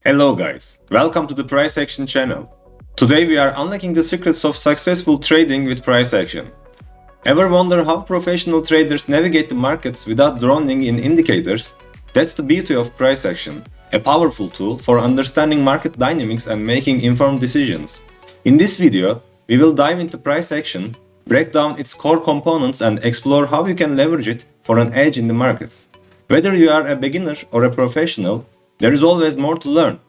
Hello guys, welcome to the price action channel. Today we are unlocking the secrets of successful trading with price action. Ever wonder how professional traders navigate the markets without drowning in indicators? That's the beauty of price action, a powerful tool for understanding market dynamics and making informed decisions. In this video, we will dive into price action, break down its core components and explore how you can leverage it for an edge in the markets. Whether you are a beginner or a professional, there is always more to learn.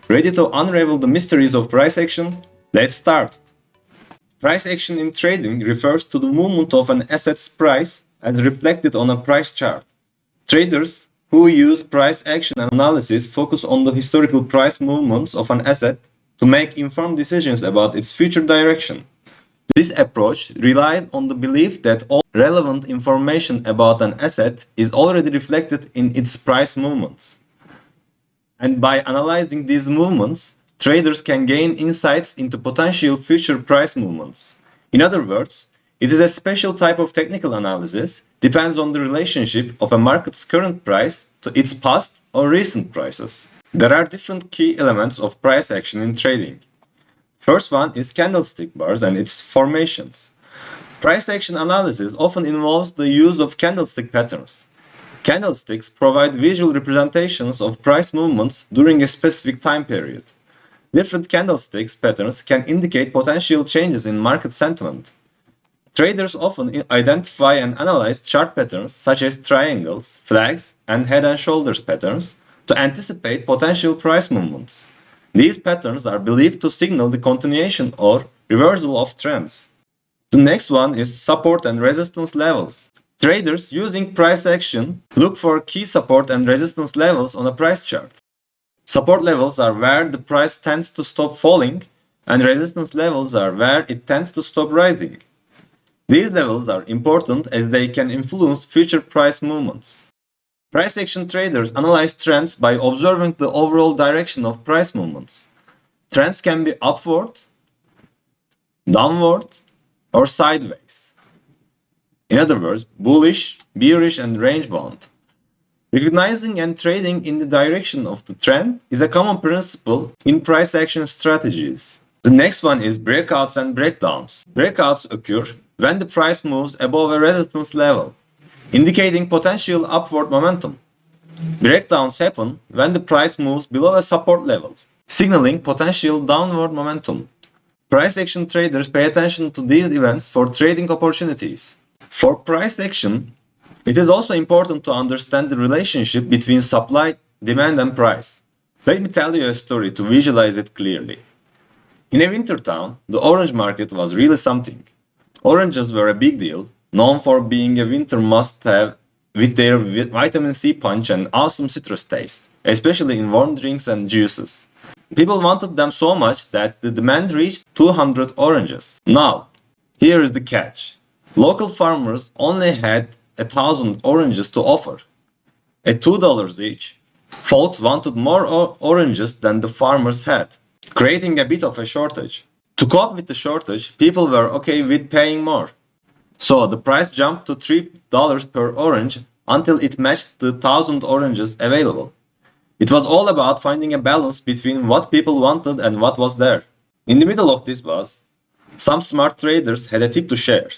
Ready to unravel the mysteries of price action? Let's start! Price action in trading refers to the movement of an asset's price as reflected on a price chart. Traders who use price action analysis focus on the historical price movements of an asset to make informed decisions about its future direction. This approach relies on the belief that all relevant information about an asset is already reflected in its price movements. And by analyzing these movements, traders can gain insights into potential future price movements. In other words, it is a special type of technical analysis, depends on the relationship of a market's current price to its past or recent prices. There are different key elements of price action in trading. First one is candlestick bars and its formations. Price action analysis often involves the use of candlestick patterns. Candlesticks provide visual representations of price movements during a specific time period. Different candlesticks patterns can indicate potential changes in market sentiment. Traders often identify and analyze chart patterns such as triangles, flags, and head and shoulders patterns to anticipate potential price movements. These patterns are believed to signal the continuation or reversal of trends. The next one is support and resistance levels. Traders using price action look for key support and resistance levels on a price chart. Support levels are where the price tends to stop falling, and resistance levels are where it tends to stop rising. These levels are important as they can influence future price movements. Price action traders analyze trends by observing the overall direction of price movements. Trends can be upward, downward, or sideways. In other words, bullish, bearish, and range-bound. Recognizing and trading in the direction of the trend is a common principle in price action strategies. The next one is breakouts and breakdowns. Breakouts occur when the price moves above a resistance level, indicating potential upward momentum. Breakdowns happen when the price moves below a support level, signaling potential downward momentum. Price action traders pay attention to these events for trading opportunities. For price action, it is also important to understand the relationship between supply, demand, and price. Let me tell you a story to visualize it clearly. In a winter town, the orange market was really something. Oranges were a big deal, known for being a winter must-have with their vitamin C punch and awesome citrus taste, especially in warm drinks and juices. People wanted them so much that the demand reached 200 oranges. Now, here is the catch. Local farmers only had 1,000 oranges to offer. At $2 each, folks wanted more oranges than the farmers had, creating a bit of a shortage. To cope with the shortage, people were okay with paying more. So the price jumped to $3 per orange until it matched the 1,000 oranges available. It was all about finding a balance between what people wanted and what was there. In the middle of this was, some smart traders had a tip to share.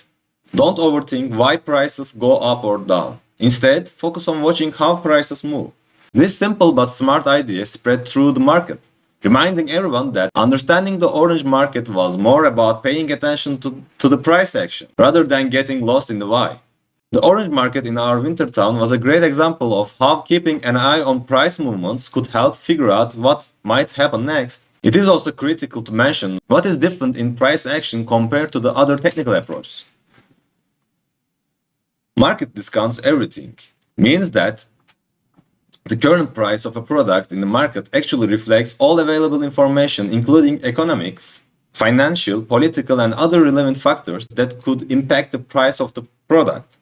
Don't overthink why prices go up or down. Instead, focus on watching how prices move. This simple but smart idea spread through the market, reminding everyone that understanding the orange market was more about paying attention to the price action, rather than getting lost in the why. The orange market in our winter town was a great example of how keeping an eye on price movements could help figure out what might happen next. It is also critical to mention what is different in price action compared to the other technical approaches. Market discounts everything means that the current price of a product in the market actually reflects all available information, including economic, financial, political, and other relevant factors that could impact the price of the product.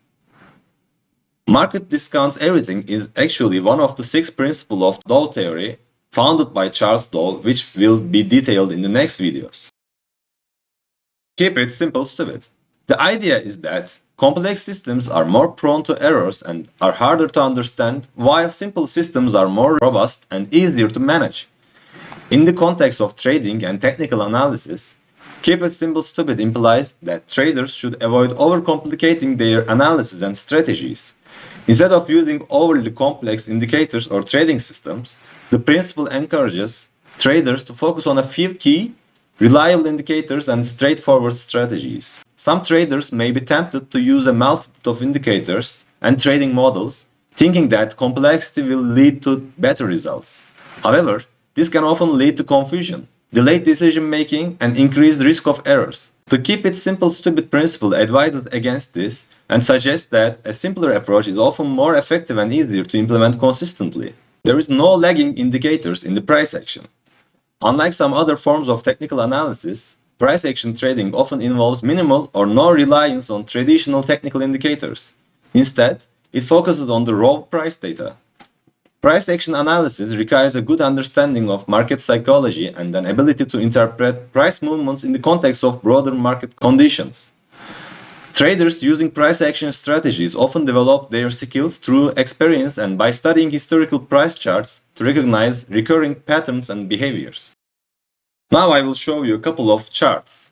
Market discounts everything is actually one of the 6 principles of Dow theory founded by Charles Dow, which will be detailed in the next videos. Keep it simple, stupid. The idea is that complex systems are more prone to errors and are harder to understand, while simple systems are more robust and easier to manage. In the context of trading and technical analysis, keep it simple stupid implies that traders should avoid overcomplicating their analysis and strategies. Instead of using overly complex indicators or trading systems, the principle encourages traders to focus on a few key, reliable indicators and straightforward strategies. Some traders may be tempted to use a multitude of indicators and trading models, thinking that complexity will lead to better results. However, this can often lead to confusion, delayed decision making, and increased risk of errors. The keep it simple stupid principle advises against this and suggests that a simpler approach is often more effective and easier to implement consistently. There is no lagging indicators in the price action. Unlike some other forms of technical analysis, price action trading often involves minimal or no reliance on traditional technical indicators. Instead, it focuses on the raw price data. Price action analysis requires a good understanding of market psychology and an ability to interpret price movements in the context of broader market conditions. Traders using price action strategies often develop their skills through experience and by studying historical price charts to recognize recurring patterns and behaviors. Now I will show you a couple of charts.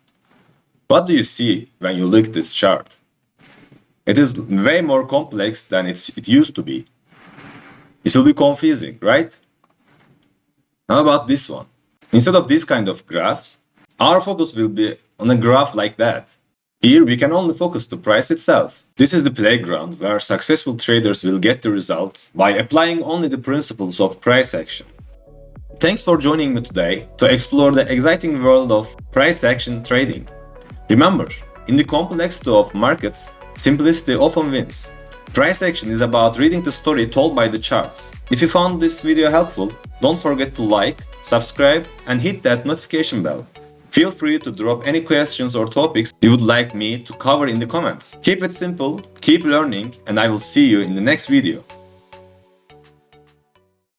What do you see when you look at this chart? It is way more complex than it used to be. It will be confusing, right? How about this one? Instead of this kind of graphs, our focus will be on a graph like that. Here we can only focus the price itself. This is the playground where successful traders will get the results by applying only the principles of price action. Thanks for joining me today to explore the exciting world of price action trading. Remember, in the complexity of markets, simplicity often wins. Price action is about reading the story told by the charts. If you found this video helpful, don't forget to like, subscribe, and hit that notification bell. Feel free to drop any questions or topics you would like me to cover in the comments. Keep it simple, keep learning, and I will see you in the next video.